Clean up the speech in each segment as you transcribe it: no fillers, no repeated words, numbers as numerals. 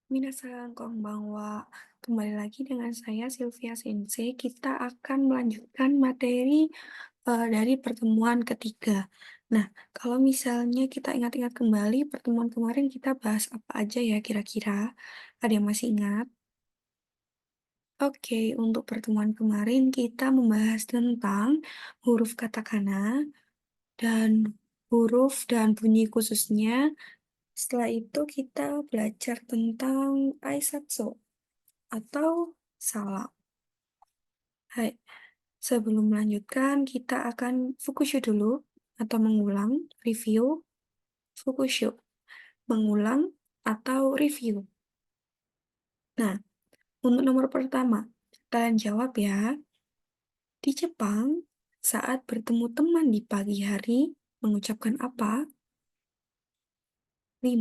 Minasan konbanwa. Kembali lagi dengan saya Sylvia Sensei. Kita akan melanjutkan materi dari pertemuan ketiga. Nah, kalau misalnya kita ingat-ingat kembali pertemuan kemarin kita bahas apa aja ya kira-kira? Ada yang masih ingat? Oke, untuk pertemuan kemarin kita membahas tentang huruf katakana dan huruf dan bunyi khususnya. Setelah itu kita belajar tentang aisatsu atau salam. Hai, sebelum melanjutkan kita akan fukushu dulu atau mengulang, review, fukushu, mengulang atau review. Nah, untuk nomor pertama, kalian jawab ya. Di Jepang, saat bertemu teman di pagi hari, mengucapkan apa? 5,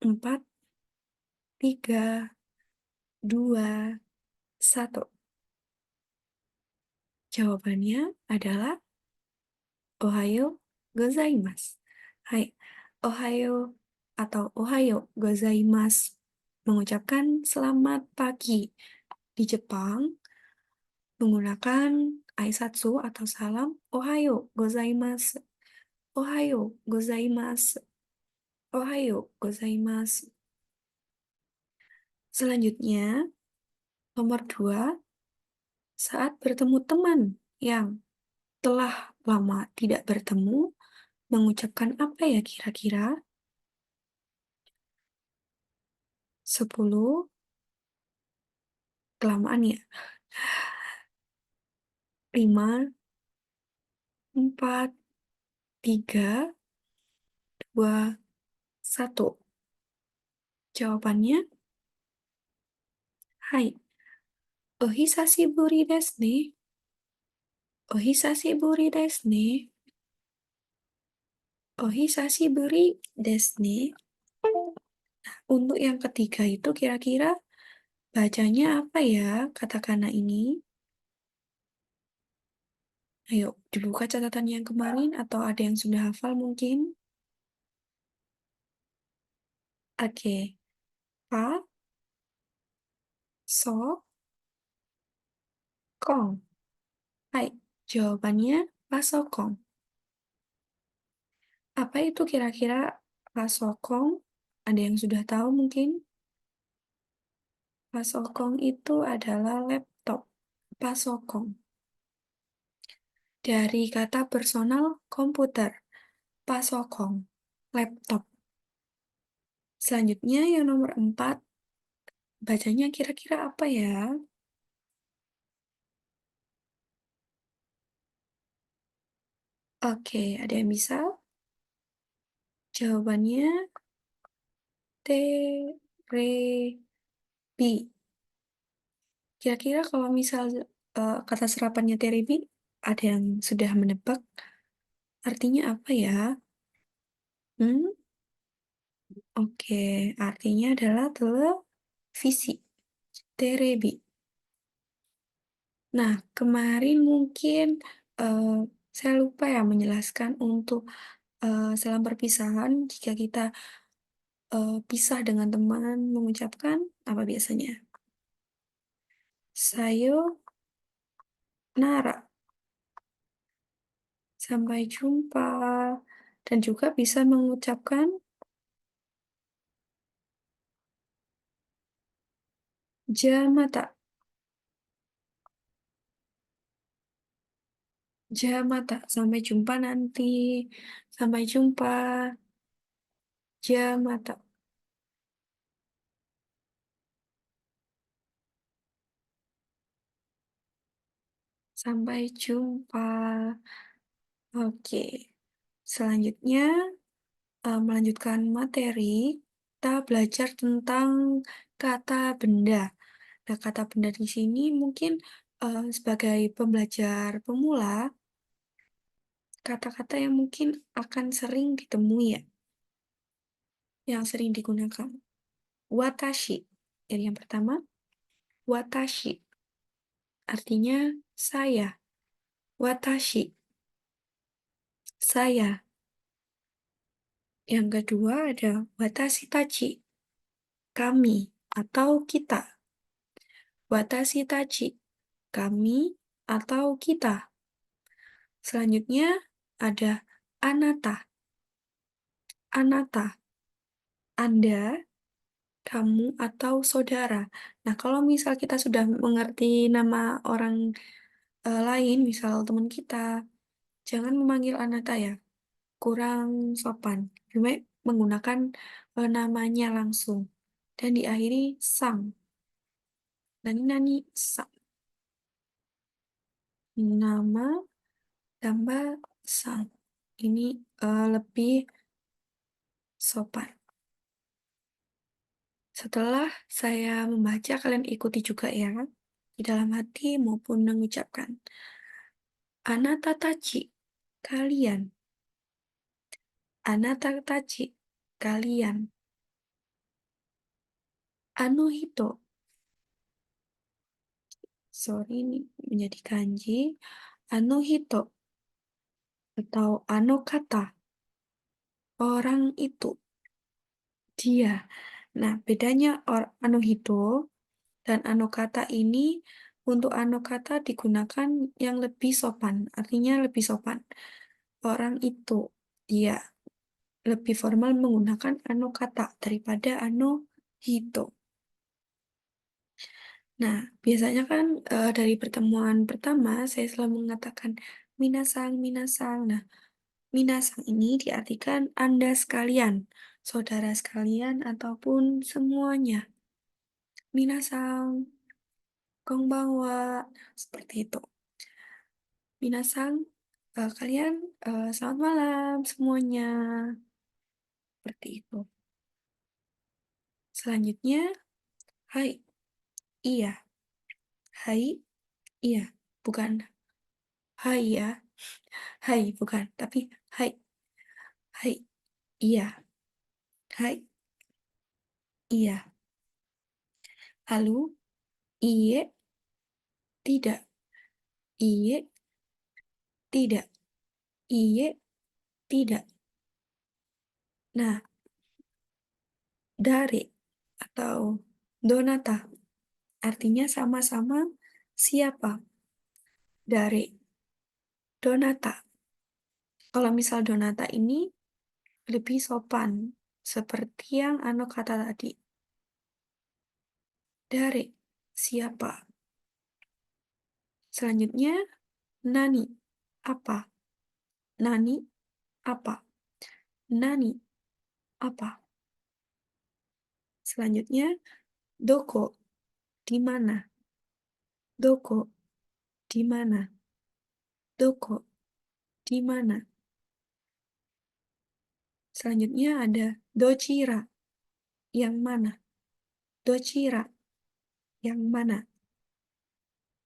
4, 3, 2, 1. Jawabannya adalah Ohayo gozaimasu. Hai, Ohayo atau Ohayo gozaimasu mengucapkan selamat pagi. Di Jepang, menggunakan aisatsu atau salam Ohayo gozaimasu. Ohayo gozaimasu. Ohayo gozaimasu. Selanjutnya, nomor 2, saat bertemu teman yang telah lama tidak bertemu, mengucapkan apa ya kira-kira? 10, kelamaan ya. 5, 4, 3, 2, 1. Jawabannya, hai. Ohisashiburi desu ne. Ohisashiburi desu ne. Ohisashiburi desu ne. Untuk yang ketiga itu kira-kira bacanya apa ya katakana ini? Ayo, dibuka catatan yang kemarin atau ada yang sudah hafal mungkin? Oke. Pa, so, kong. Hai, jawabannya pasokong. Apa itu kira-kira pasokong? Ada yang sudah tahu mungkin? Pasokong itu adalah laptop. Pasokong. Dari kata personal komputer. Pasokong. Laptop. Selanjutnya yang nomor 4. Bacanya kira-kira apa ya? Oke, ada yang bisa? Jawabannya T, R, B. Kira-kira kalau misal kata serapannya terebi, ada yang sudah menebak artinya apa ya? Hmm? Oke, artinya adalah televisi, terebi. Nah, kemarin mungkin eh, saya lupa ya menjelaskan untuk salam perpisahan jika kita pisah dengan teman mengucapkan apa biasanya? Sayo nara, sampai jumpa. Dan juga bisa mengucapkan jamata. Jamata, sampai jumpa nanti. Sampai jumpa. Jamata. Sampai jumpa. Oke. Selanjutnya, melanjutkan materi, kita belajar tentang kata benda. Nah, kata benda di sini mungkin sebagai pembelajar pemula, kata-kata yang mungkin akan sering ditemui ya, yang sering digunakan. Watashi. Jadi yang pertama, watashi. Artinya saya. Watashi. Saya. Yang kedua ada watashi tachi. kami atau kita. Watashi tachi, kami atau kita. Selanjutnya ada anata. Anata, Anda, kamu atau saudara. Nah, kalau misal kita sudah mengerti nama orang lain, misal teman kita, jangan memanggil anata ya, kurang sopan. Lebih baik menggunakan namanya langsung. Dan diakhiri sang. Nani nani sang. Nama tambah sang. Ini lebih sopan. Setelah saya membaca, kalian ikuti juga ya, di dalam hati maupun mengucapkan. Anata tachi, kalian. Anata tachi, kalian. Ano hito, sorry ini menjadi kanji. Ano hito, atau ano kata, orang itu, dia. Nah, bedanya ano hito dan ano kata ini, untuk ano kata digunakan yang lebih sopan, artinya lebih sopan. Orang itu, dia. Lebih formal menggunakan ano kata daripada ano hito. Nah, biasanya kan dari pertemuan pertama saya selalu mengatakan minasang, minasang. Nah, minasang ini diartikan Anda sekalian, saudara sekalian, ataupun semuanya. Minasang, konbanwa, seperti itu. Minasang, kalian selamat malam semuanya. Seperti itu. Selanjutnya, hai, iya. Hai, iya. Bukan hai ya. Hai, bukan. Tapi hai, hai, iya. Hai, iya. Lalu, iye, tidak. Iye, tidak. Iye, tidak. Nah, dare atau donata artinya sama-sama siapa. Dare, donata. Kalau misal donata ini lebih sopan, seperti yang Ano kata tadi. Dare, siapa. Selanjutnya, nani, apa. Nani, apa. Nani, apa. Selanjutnya, doko, di mana. Doko, di mana. Doko, di mana. Selanjutnya ada dochira, yang mana. Dochira, yang mana.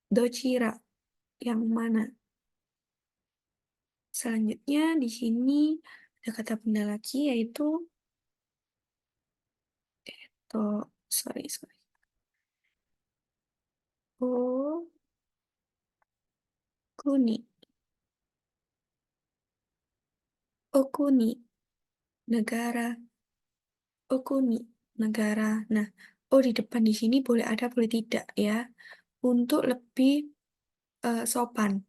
Dochira, yang mana. Selanjutnya di sini ada kata benda lagi yaitu to, sorry. Oh, kuni. Okuni, negara. Okuni, negara. Nah, oh di depan di sini boleh ada, boleh tidak ya. Untuk lebih sopan.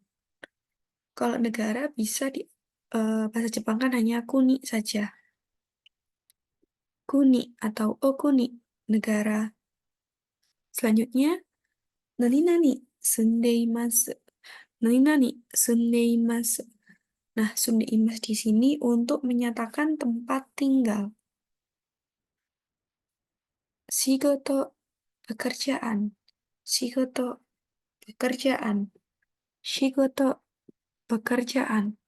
Kalau negara bisa di bahasa Jepang kan hanya kuni saja. Kuni atau okuni, negara. Selanjutnya, nani-nani sundeimasu. Nani-nani sundeimasu. Nah, sundeimasu di sini untuk menyatakan tempat tinggal. Shigoto, pekerjaan. Shigoto, pekerjaan. Shigoto, pekerjaan.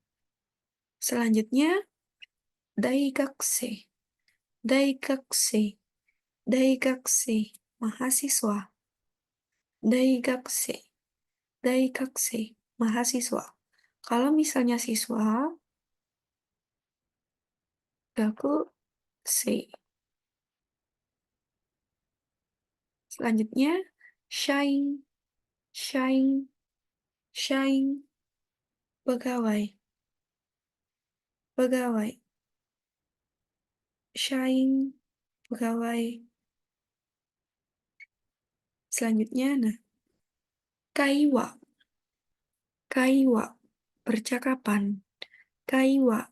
Selanjutnya, daigakse. Daigakse. Daigakse, mahasiswa. Daigakse. Daigakse, mahasiswa. Kalau misalnya siswa, gaku se. Selanjutnya, shine. Shine. Shine, pegawai. Pegawai. Shine, pegawai. Selanjutnya, nah, kaiwa, kaiwa, percakapan, kaiwa,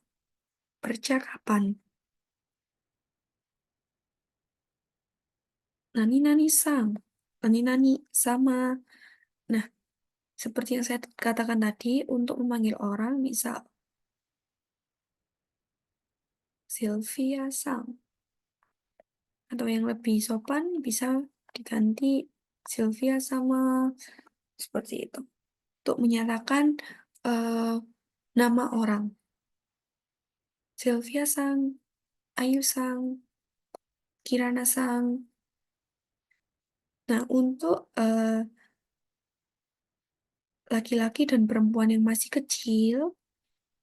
percakapan. Nani-nani sang, nani-nani sama. Nah, seperti yang saya katakan tadi, untuk memanggil orang, misal Sylvia sang, atau yang lebih sopan bisa diganti Sylvia sama, seperti itu. Untuk menyatakan eh, nama orang. Sylvia sang, Ayu sang, Kirana sang. Nah, untuk laki-laki dan perempuan yang masih kecil,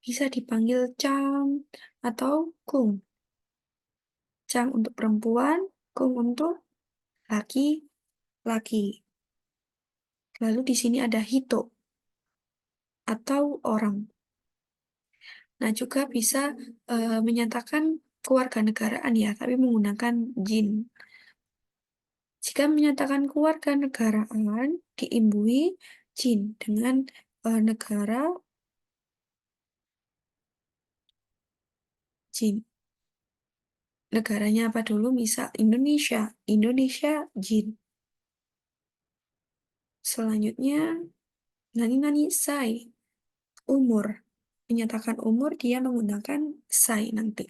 bisa dipanggil Chang atau Kung. Chang untuk perempuan, Kung untuk laki-laki. Lalu di sini ada Hito atau orang. Nah, juga bisa menyatakan kewarganegaraan ya, tapi menggunakan jin. Jika menyatakan kewarganegaraan diimbui jin dengan negara jin. Negaranya apa dulu? Misal Indonesia. Indonesia jin. Selanjutnya, nani-nani sai. Umur. Menyatakan umur dia menggunakan sai nanti.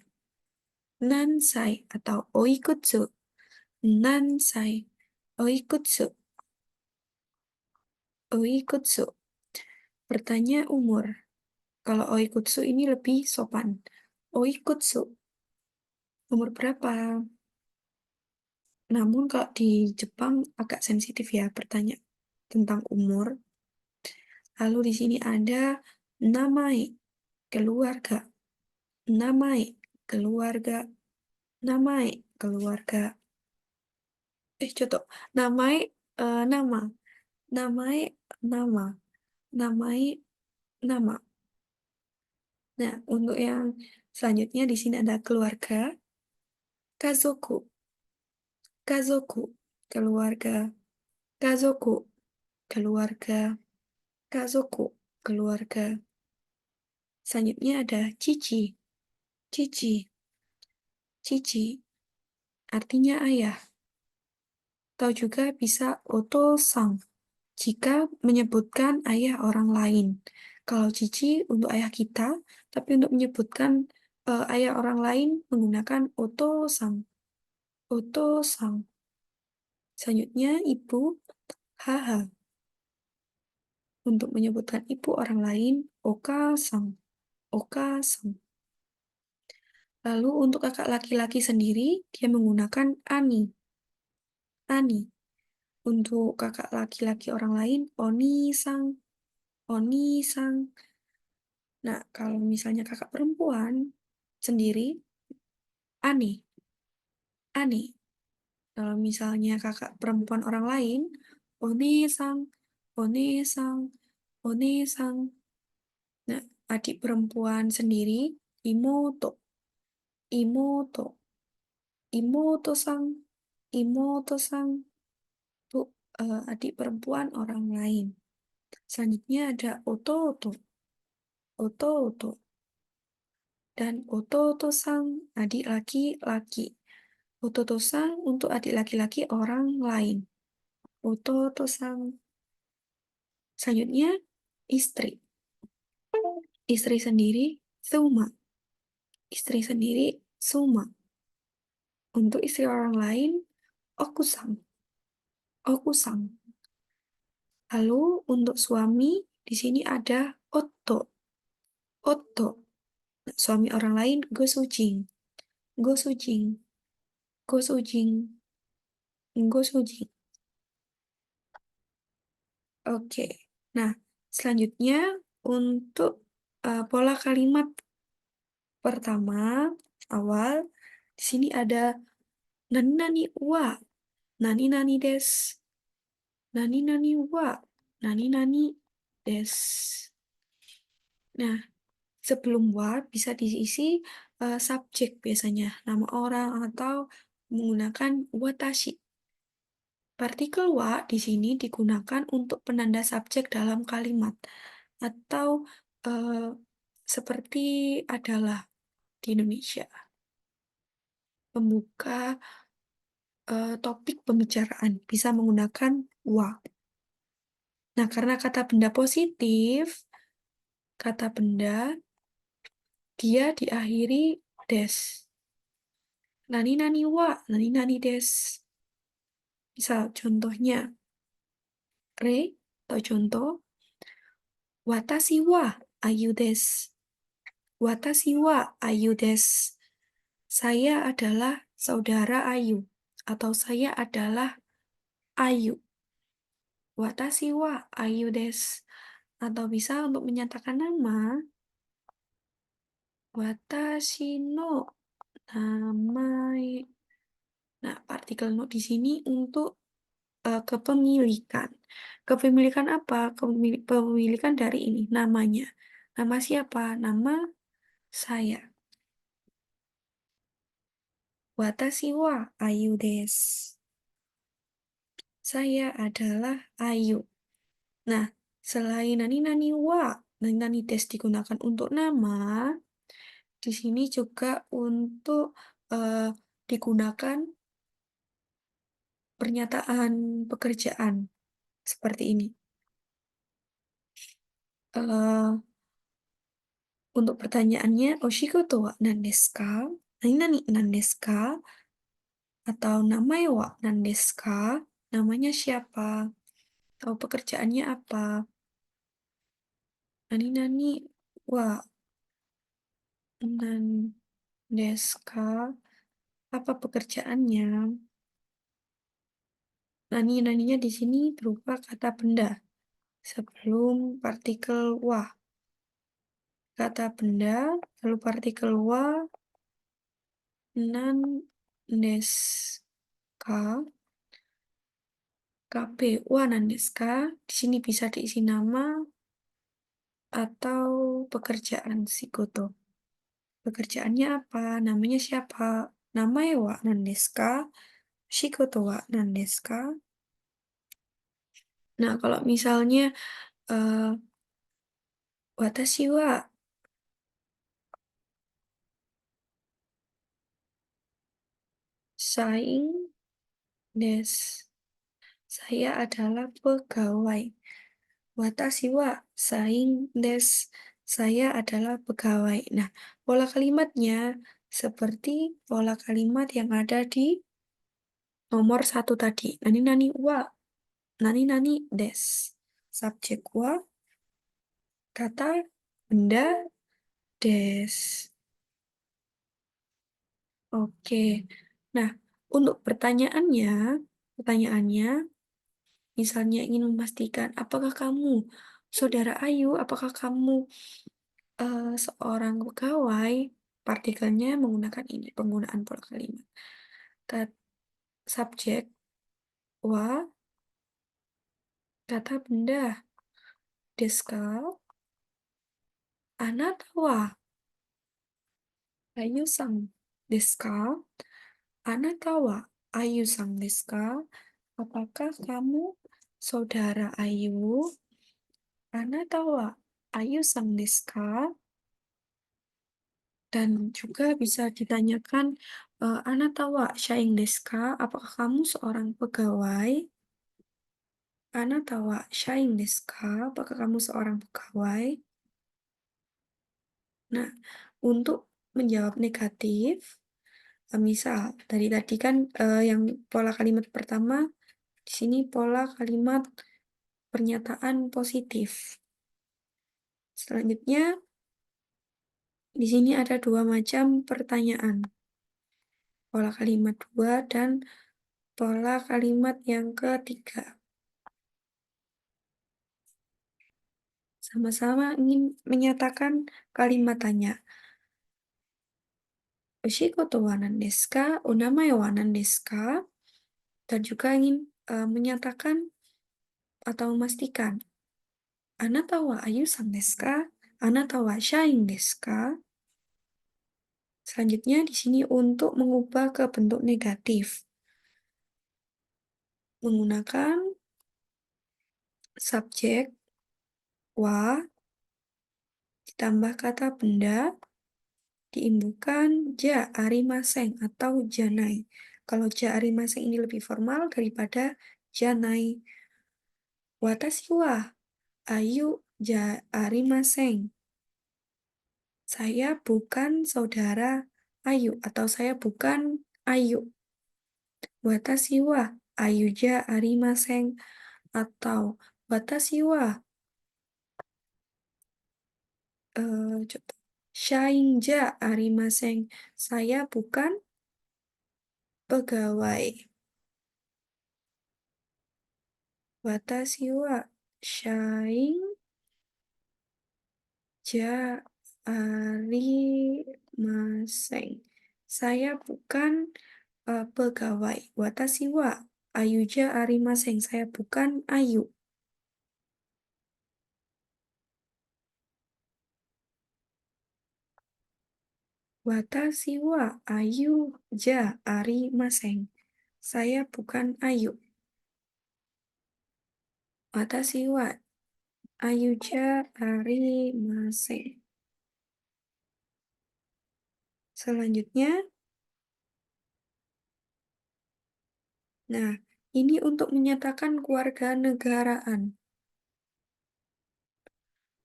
Nansai atau oikutsu. Nansai. Oikutsu. Oikutsu. Bertanya umur. Kalau oikutsu ini lebih sopan. Oikutsu. Umur berapa? Namun kalau di Jepang agak sensitif ya bertanya tentang umur. Lalu di sini ada namae, keluarga. Namae, keluarga. Namae, keluarga. Contoh. Namae, nama. Namae, nama. Namae, nama. Nah, untuk yang selanjutnya di sini ada keluarga. Kazoku, kazoku, keluarga. Kazoku, keluarga. Kazoku, keluarga. Selanjutnya ada cici. Cici, cici, artinya ayah. Atau juga bisa oto-sang jika menyebutkan ayah orang lain. Kalau cici untuk ayah kita, tapi untuk menyebutkan ayah orang lain menggunakan oto-sang. Oto-sang. Selanjutnya ibu, haha. Untuk menyebutkan ibu orang lain, oka-sang. Oka-sang. Lalu untuk kakak laki-laki sendiri, dia menggunakan ani. Ani. Untuk kakak laki-laki orang lain, oni-sang. Oni-sang. Nah, kalau misalnya kakak perempuan sendiri, ani. Ani. Kalau misalnya kakak perempuan orang lain, oni-sang. Oni-sang. Oni-sang. Nah, adik perempuan sendiri, imoto. Imoto. Imoto-sang. Imoto-sang. Untuk adik perempuan orang lain. Selanjutnya ada ototo. Ototo. Dan ototo-sang, adik laki-laki. Ototo-sang untuk adik laki-laki orang lain. Ototo-sang. Selanjutnya, istri. Istri sendiri, suma. Istri sendiri, suma. Untuk istri orang lain, okusang. Okusang. Lalu untuk suami, di sini ada otto. Otto. Nah, suami orang lain, gosujing. Gosujing. Gosujing. Gosujing. Oke. Nah, selanjutnya untuk pola kalimat pertama awal di sini ada nani nani wa, nani nani des, nani nani wa, nani nani des. Nah, sebelum wa bisa diisi subjek biasanya nama orang atau menggunakan watashi. Partikel wa di sini digunakan untuk penanda subjek dalam kalimat atau seperti adalah di Indonesia, pembuka topik pembicaraan bisa menggunakan wa. Nah, karena kata benda positif, kata benda dia diakhiri des. Nani nani wa, nani nani des. Misal contohnya, re atau contoh, watashi wa ayu desu. Watashi wa ayu desu. Saya adalah saudara Ayu atau saya adalah Ayu. Watashi wa Ayu desu. Atau bisa untuk menyatakan nama, watashi no namae. Nah, partikel no di sini untuk kepemilikan. Kepemilikan apa? Kepemilikan dari ini, namanya. Nama siapa? Nama saya. Watashi wa Ayu desu. Saya adalah Ayu. Nah, selain nani nani wa, nani nani des digunakan untuk nama, di sini juga untuk digunakan pernyataan pekerjaan seperti ini. Eh, untuk pertanyaannya, Oshikoto wa nan desu ka? Nani nani nan desu ka? Atau namae wa nan desu ka? Namanya siapa? Atau pekerjaannya apa? Nani nani wa nan desu ka? Apa pekerjaannya? Nani-naninya di sini berupa kata benda sebelum partikel wa. Kata benda, lalu partikel wa, nan desu ka, kp wa nan desu ka. Di sini bisa diisi nama atau pekerjaan Sikoto. Pekerjaannya apa? Namanya siapa? Namae wa nan desu ka? Shikoto wa nan desu ka? Nah, kalau misalnya eh, watashi wa saing desu. Saya adalah pegawai. Watashi wa saing desu. Saya adalah pegawai. Nah, pola kalimatnya seperti pola kalimat yang ada di nomor satu tadi. Nani nani wa, nani nani desu. Subjek wa, kata benda desu. Oke. Nah, untuk pertanyaannya, misalnya ingin memastikan apakah kamu saudara Ayu, apakah kamu seorang pegawai, partikelnya menggunakan ini, penggunaan pola kalimat. Kat, subjek wa, kata benda desu ka, anata wa Ayu-san desu ka, anata wa Ayu-san desu ka, apakah kamu saudara Ayu, anata wa Ayu-san desu ka, dan juga bisa ditanyakan anata wa shaing desu ka, apakah kamu seorang pegawai? Anata wa shaing desu ka? Apakah kamu seorang pegawai? Nah, untuk menjawab negatif, misal dari tadi kan yang pola kalimat pertama, di sini pola kalimat pernyataan positif. Selanjutnya, di sini ada dua macam pertanyaan. Pola kalimat dua dan pola kalimat yang ketiga. Sama-sama ingin menyatakan kalimat tanya. Oshikoto wa nan desu ka? Onamae wa nan desu ka? Dan juga ingin menyatakan atau memastikan. Anata wa Ayu-san desu ka? Anata wa shaing desu ka? Selanjutnya di sini untuk mengubah ke bentuk negatif. Menggunakan subjek wa ditambah kata benda diimbuhkan ja arimaseng atau janai. Kalau ja arimaseng ini lebih formal daripada janai. Watashi wa ayu ja arimaseng. Saya bukan saudara Ayu atau saya bukan Ayu. Watashi wa ayu ja arimaseng atau watashi wa contoh shain ja arimaseng. Saya bukan pegawai. Watashi wa shain ja arimaseng. Saya bukan pegawai. Watashi wa ayu ja arimaseng. Saya bukan Ayu. Watashi wa ayu ja arimaseng. Saya bukan Ayu. Watashi wa ayu ja arimaseng. Selanjutnya, nah, ini untuk menyatakan keluarga negaraan.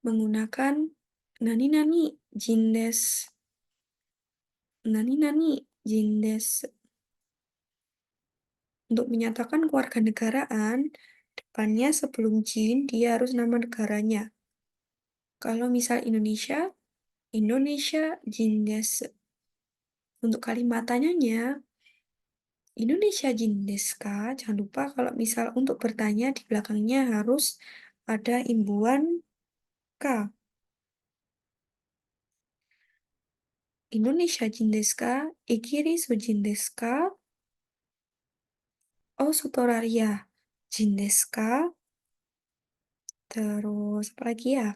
Menggunakan nani nani jindes. Nani nani jindes. Untuk menyatakan keluarga negaraan, depannya sebelum jin, dia harus nama negaranya. Kalau misal Indonesia, Indonesia jindes. Untuk kalimat tanyanya, Indonesia jin desu ka? Jangan lupa kalau misal untuk bertanya di belakangnya harus ada imbuhan ka. Indonesia jin desu ka? Igirisu jin desu ka? Australia jin desu ka? Terus apa lagi ya?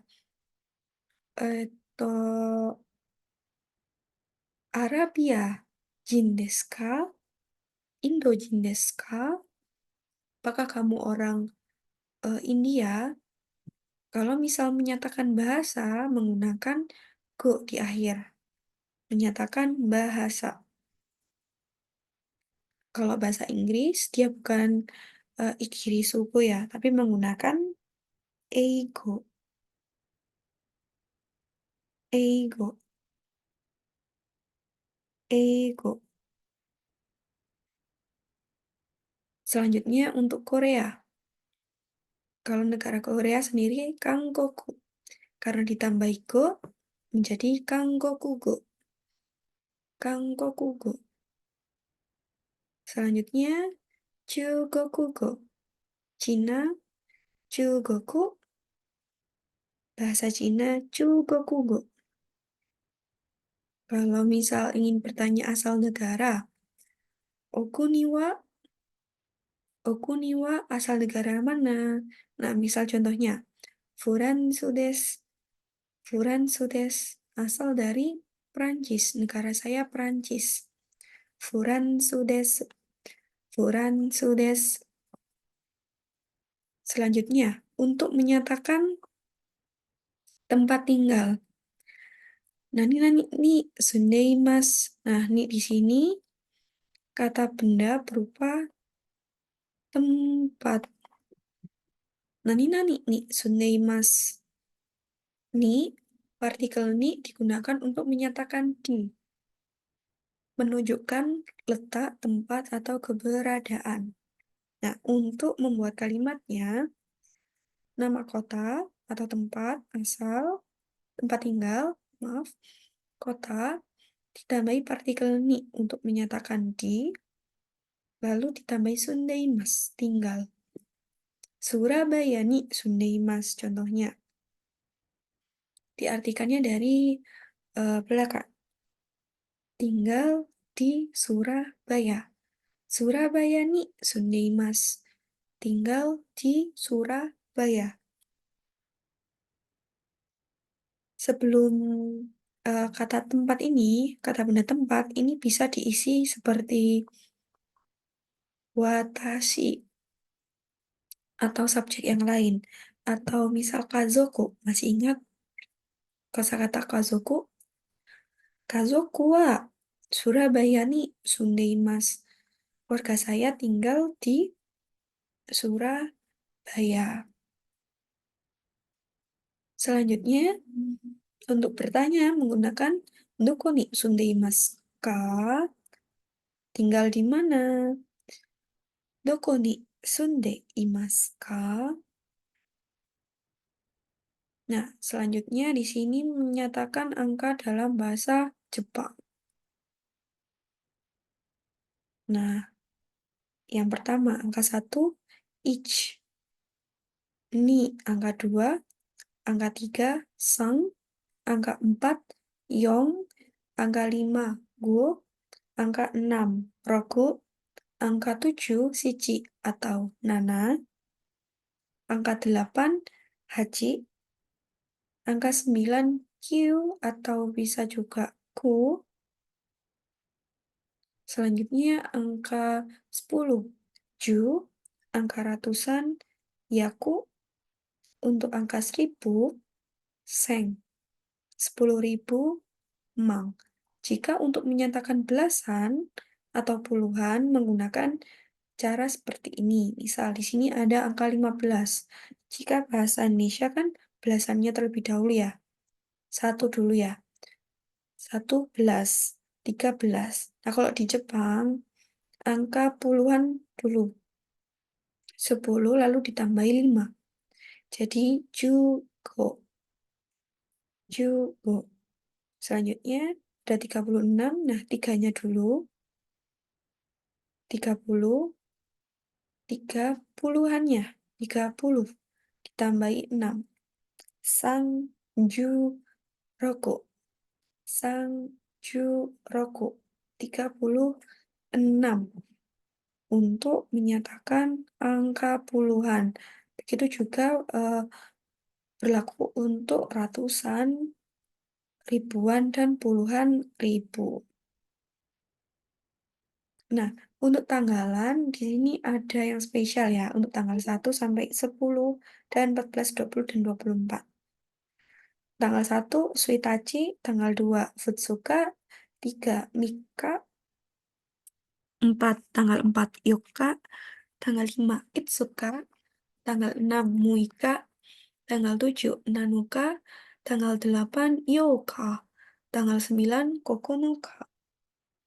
Eto, Arabia jin desu ka? Indo jin desu ka? Apakah kamu orang India? Kalau misal menyatakan bahasa menggunakan go di akhir. Menyatakan bahasa. Kalau bahasa Inggris, dia bukan ikirisugo ya, tapi menggunakan eigo. Eigo. Eigo. Selanjutnya untuk Korea. Kalau negara Korea sendiri, Kanggoku. Karena ditambah go, menjadi Kanggokugo. Kanggokugo. Selanjutnya, Chugokugo. Cina, Chugoku. Bahasa Cina, Chugokugo. Kalau misal ingin bertanya asal negara, Okuniwa, Okuniwa asal negara mana? Nah, misal contohnya, Furansu desu. Furansu desu asal dari Prancis. Negara saya Prancis. Furansu desu. Furansu desu. Selanjutnya, untuk menyatakan tempat tinggal. Nah, ini sundeimas. Nah, ini di sini kata benda berupa tempat. Nani nih sundeimas. Ni, partikel ni digunakan untuk menyatakan di. Menunjukkan letak, tempat, atau keberadaan. Nah, untuk membuat kalimatnya, nama kota atau tempat asal, tempat tinggal, maaf, kota, ditambahi partikel ni untuk menyatakan di, lalu ditambahi sundeimas, tinggal. Surabaya ni sundeimas, contohnya. Diartikannya dari belakang. Tinggal di Surabaya. Surabaya ni sundeimas. Tinggal di Surabaya. Sebelum kata tempat ini, kata benda tempat ini bisa diisi seperti watashi. atau subjek yang lain. Atau misal kazoku, masih ingat kosakata kazoku? Kazoku wa Surabaya ni sundeimasu. Keluarga saya tinggal di Surabaya. Selanjutnya, untuk bertanya menggunakan doko ni sundeimasu ka? Tinggal di mana? Doko ni sundeimasu ka? Nah, selanjutnya di sini menyatakan angka dalam bahasa Jepang. Nah, yang pertama angka 1, ich. Ni angka 2, angka 3, sang, angka 4, yong, angka 5, go, angka 6, roku, angka 7, shichi atau nana, angka 8, hachi, angka 9, kyu atau bisa juga ku, selanjutnya angka 10, ju, angka ratusan, yaku, untuk angka 1000, seng, 10.000, mang. Jika untuk menyatakan belasan atau puluhan menggunakan cara seperti ini. Misal di sini ada angka 15. Jika bahasa Indonesia kan belasannya terlebih dahulu ya. Satu dulu ya. 11, 13. Nah, kalau di Jepang angka puluhan dulu. 10 lalu ditambahi 5. Jadi jugo. Jugo. Selanjutnya ada 36. Nah, tiganya dulu. 30. Tiga puluhannya. 30. Ditambahi 6. Sang ju roku. Sang ju roku. 36. Untuk menyatakan angka puluhan. Begitu juga berlaku untuk ratusan, ribuan, dan puluhan ribu. Nah, untuk tanggalan di sini ada yang spesial ya, untuk tanggal 1 sampai 10 dan 14, 20 dan 24. Tanggal 1 Suitachi, tanggal 2 Futsuka, 3 Mika, 4 tanggal 4 Yoka, tanggal 5 Itsuka, tanggal 6 Muika, tanggal 7 Nanuka, tanggal 8 Yoka, tanggal 9 Kokonoka,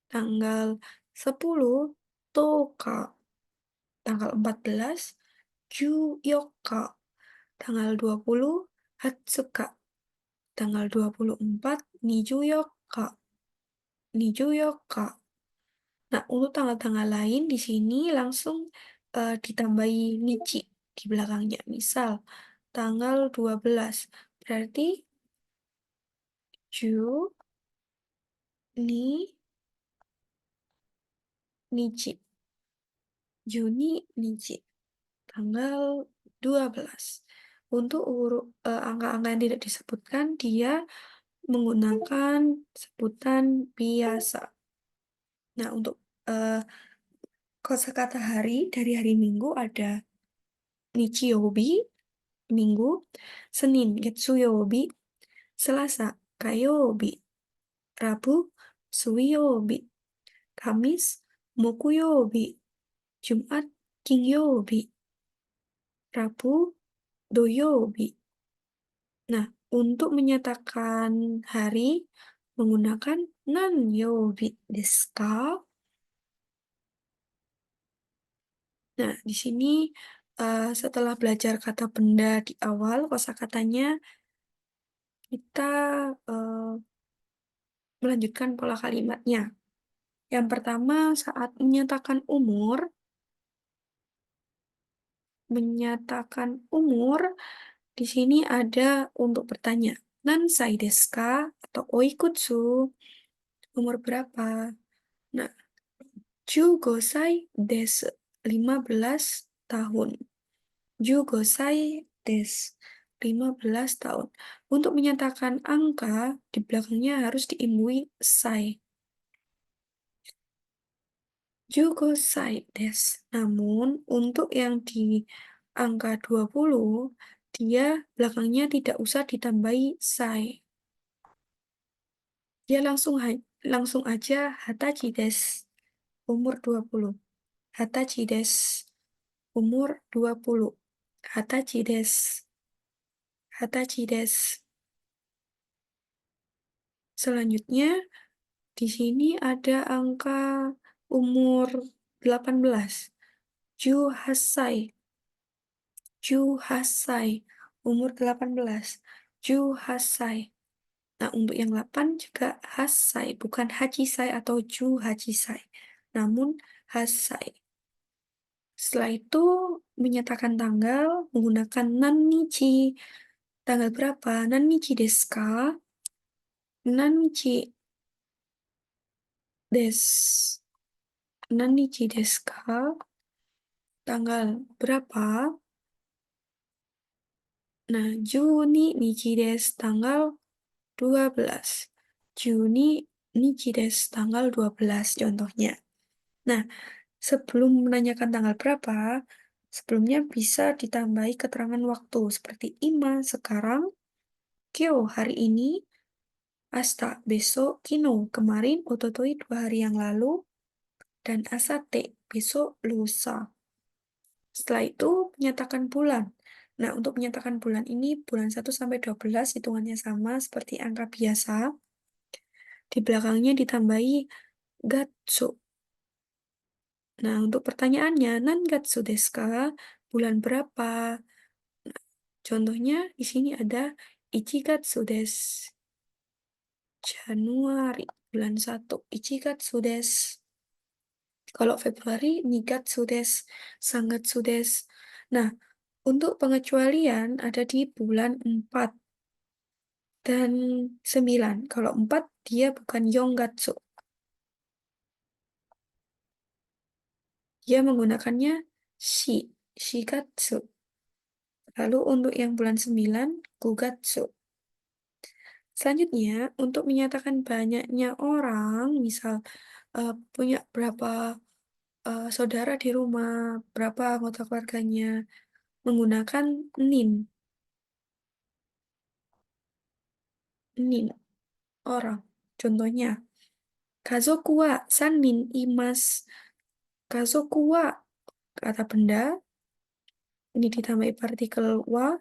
tanggal 10 Toka, tanggal 14 Juyoka, tanggal 20 Hatsuka, tanggal 24 Nijuyoka, Nijuyoka. Nah, untuk tanggal-tanggal lain di sini langsung ditambahi nichi di belakangnya. Misal tanggal 12 berarti Ju, Ni, Nichi. Juni, Nichi. Tanggal 12. Untuk angka-angka yang tidak disebutkan, dia menggunakan sebutan biasa. Nah, untuk eh, kosakata hari dari hari Minggu ada Nichiyobi, Minggu, Senin, Getsuyobi, Selasa, Kayobi, Rabu, Suiyobi, Kamis, Mokuyobi, Jumat, Kingyobi, Rabu, Doyobi. Nah, untuk menyatakan hari menggunakan nanyobi desu ka? Nah, di sini setelah belajar kata benda di awal, kosakatanya kita eh, melanjutkan pola kalimatnya. Yang pertama, saat menyatakan umur, di sini ada untuk bertanya. Nansai desu ka? Atau oikutsu, umur berapa? Nah, 15 desu, 15 tahun. 15 desu, 15 tahun. Untuk menyatakan angka, di belakangnya harus diimbui sai. 15 desu. Namun, untuk yang di angka 20, dia belakangnya tidak usah ditambahi sai. Dia langsung aja hatachi desu, umur 20. Hatachi desu, umur 20. Hatachi desu, hatachi desu. Selanjutnya, di sini ada angka umur 18. Ju hasai, ju hasai, umur 18. Ju hasai. Nah, untuk yang 8 juga hasai, bukan hachisai atau ju hachisai, namun hasai. Setelah itu, menyatakan tanggal menggunakan nannichi. Tanggal berapa? Nannichi desu ka? Nannichi desu. Nannichi desu ka? Tanggal berapa? Nah, Juni nichi desu, tanggal 12. Juni nichi desu, tanggal 12 contohnya. Nah, sebelum menanyakan tanggal berapa, sebelumnya bisa ditambahi keterangan waktu seperti ima, sekarang, kyo, hari ini, asta, besok, kino, kemarin, ototoi, 2 hari yang lalu, dan asate, besok, lusa. Setelah itu, menyatakan bulan. Nah, untuk menyatakan bulan ini, bulan 1 sampai 12 hitungannya sama seperti angka biasa. Di belakangnya ditambahi gatsu. Nah, untuk pertanyaannya, nangatsu desu ka? Bulan berapa? Contohnya, di sini ada ichigatsu desu. Januari, bulan 1. Ichigatsu desu. Kalau Februari, nigatsu desu. Sangatsu desu. Nah, untuk pengecualian ada di bulan 4 dan 9. Kalau 4, dia bukan yonggatsu. Dia menggunakannya shi, shigatsu. Lalu untuk yang bulan 9, gugatsu. Selanjutnya, untuk menyatakan banyaknya orang, misal punya berapa saudara di rumah, berapa anggota keluarganya, menggunakan nin, nin, orang. Contohnya, kazoku wa 3 nin imasu. Kazoku wa, kata benda, ini ditambahi partikel wa.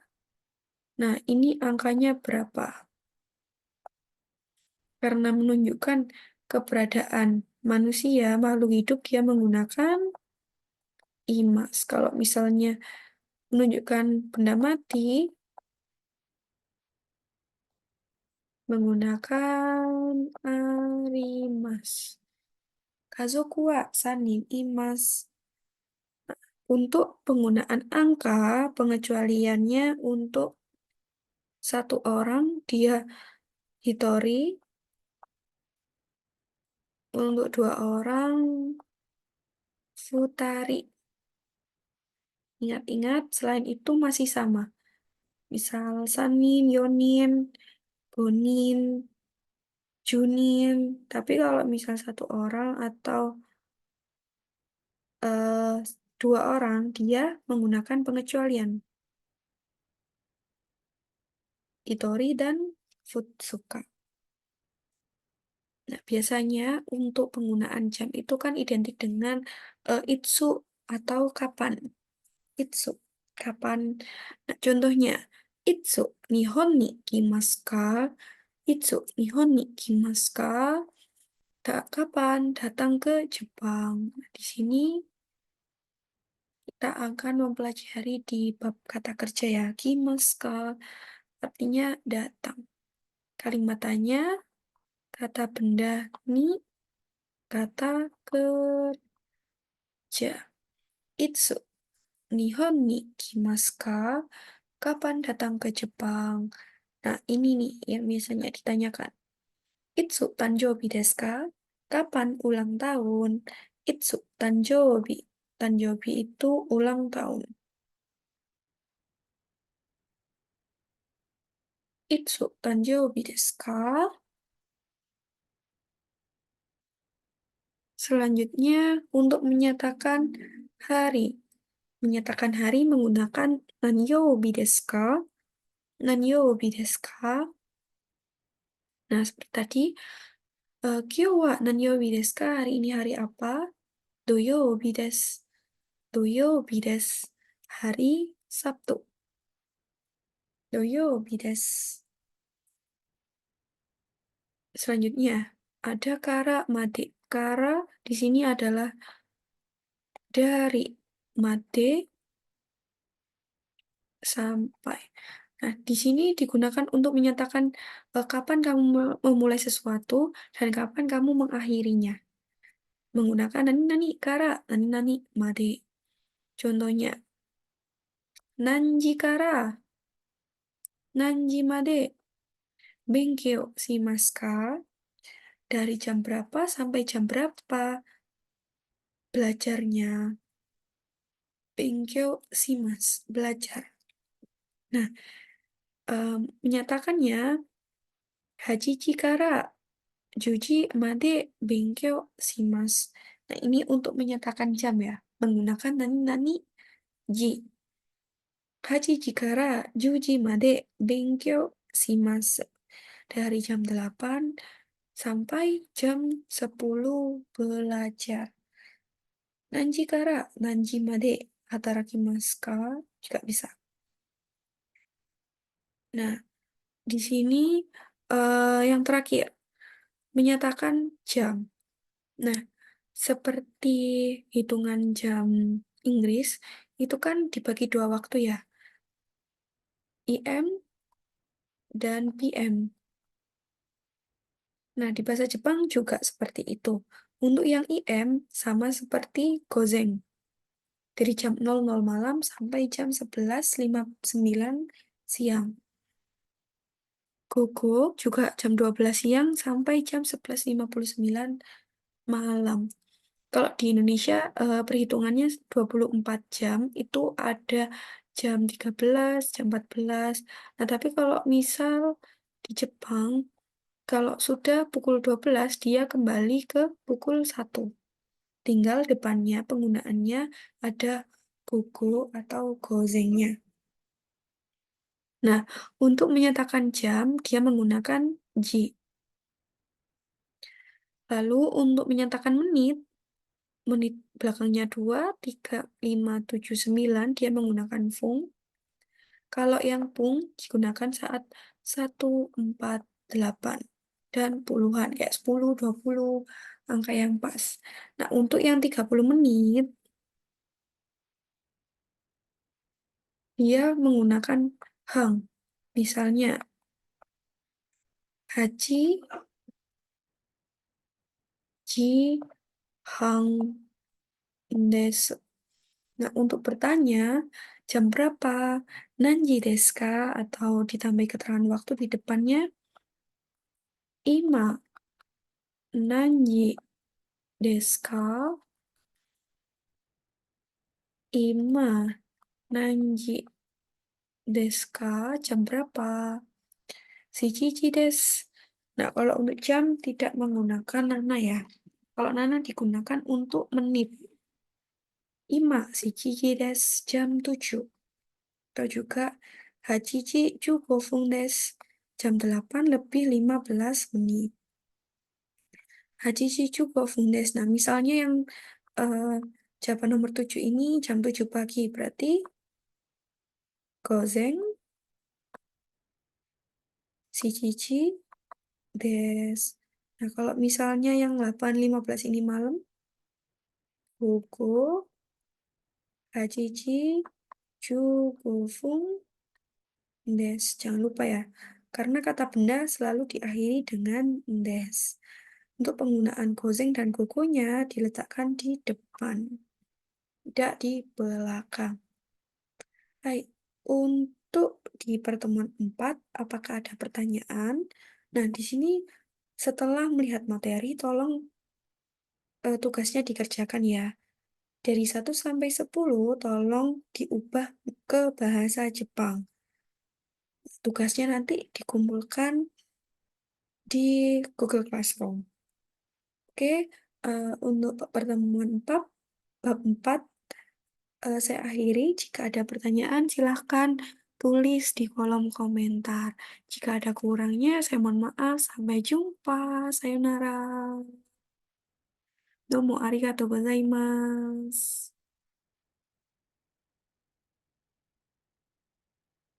Nah, ini angkanya berapa? Karena menunjukkan keberadaan manusia, makhluk hidup, dia menggunakan imas. Kalau misalnya menunjukkan benda mati, menggunakan arimas. Kazoku wa 3 nin imasu. Untuk penggunaan angka, pengecualiannya untuk 1 orang, dia hitori. Untuk 2 orang, futari. Ingat-ingat, selain itu masih sama. Misal sanin, yonin, bonin, junin. Tapi kalau misal 1 orang atau eh, 2 orang, dia menggunakan pengecualian. Itori dan futsuka. Nah, biasanya untuk penggunaan jam itu kan identik dengan itsu atau kapan. Itsu, kapan. Nah, contohnya, itsu nihon ni kimasu ka? Itsu nihon ni kimasu ka? Kapan datang ke Jepang? Nah, di sini kita akan mempelajari di bab kata kerja ya. Kimasu ka? Artinya datang. Kalimatannya, kata benda ni, kata kerja. Itsu nihon ni kimasu ka? Kapan datang ke Jepang? Nah, ini nih yang biasanya ditanyakan. Itsu tanjobi desu ka? Kapan ulang tahun? Itsu tanjobi. Tanjobi itu ulang tahun. Itsu tanjobi desu ka? Selanjutnya, untuk menyatakan hari. Menyatakan hari menggunakan "Nanyobi desu ka?" "Nanyobi desu ka?" Nah, seperti tadi, "Kyou wa nanyobi desu ka?" Hari ini hari apa? "Doyobi desu." "Doyobi desu." Hari Sabtu. "Doyobi desu." Selanjutnya, ada kara made. Kara di sini adalah dari. Made sampai. Nah, di sini digunakan untuk menyatakan kapan kamu memulai sesuatu dan kapan kamu mengakhirinya. Menggunakan nani nani kara, nani nani made. Contohnya, nanji kara, nanji made, benkyou shimasu ka? Dari jam berapa sampai jam berapa belajarnya? Benkyou shimasu, belajar. Nah, menyatakannya Hachiji kara Juji made benkyou shimasu. Nah, ini untuk menyatakan jam ya, menggunakan nani nani ji. Hachiji kara juji made benkyou shimasu. Dari jam 8 sampai jam 10 belajar. Nanji kara nanji made hatarakimasu ka? Juga bisa. Nah, di sini yang terakhir, menyatakan jam. Nah, seperti hitungan jam Inggris, itu kan dibagi dua waktu ya, IM dan PM. Nah, di bahasa Jepang juga seperti itu. Untuk yang IM sama seperti Gozen, dari jam 00 malam sampai jam 11.59 siang. Gogo juga jam 12 siang sampai jam 11.59 malam. Kalau di Indonesia perhitungannya 24 jam itu ada jam 13, jam 14. Nah, tapi kalau misal di Jepang, kalau sudah pukul 12 dia kembali ke pukul 1. Tinggal depannya penggunaannya ada gogo atau gozengnya. Nah, untuk menyatakan jam dia menggunakan ji. Lalu untuk menyatakan menit, menit belakangnya 2, 3, 5, 7, 9 dia menggunakan fung. Kalau yang pung digunakan saat 1, 4, 8 dan puluhan kayak 10, 20 angka yang pas. Nah, untuk yang 30 menit dia menggunakan hang. Misalnya haji, ji, hang, desu. Nah, untuk bertanya jam berapa, nanji desu ka? Atau ditambah keterangan waktu di depannya, ima, nanji desu ka? Ima, nanji desu ka? Jam berapa? Shichiji desu. Nah, kalau untuk jam tidak menggunakan nana ya. Kalau nana digunakan untuk menit. Ima, shichiji desu, jam 7. Atau juga hachiji jugofung desu, jam 8 lebih 15 menit. Hachiji jugofung desu. Nah, misalnya yang eh, jawaban nomor 7 ini jam 7 pagi. Berarti gozeng shichiji desu. Nah, kalau misalnya yang 8.15 ini malam, gogo hachiji jugofung des. Jangan lupa ya, karena kata benda selalu diakhiri dengan des. Untuk penggunaan gozeng dan gogonya diletakkan di depan, tidak di belakang. Baik, untuk di pertemuan 4, apakah ada pertanyaan? Nah, di sini setelah melihat materi, tolong tugasnya dikerjakan ya. Dari 1 sampai 10, tolong diubah ke bahasa Jepang. Tugasnya nanti dikumpulkan di Google Classroom. Oke, untuk pertemuan 4, bab 4, Saya akhiri, jika ada pertanyaan silahkan tulis di kolom komentar. Jika ada kurangnya saya mohon maaf, sampai jumpa, sayonara. Domo arigatou gozaimasu.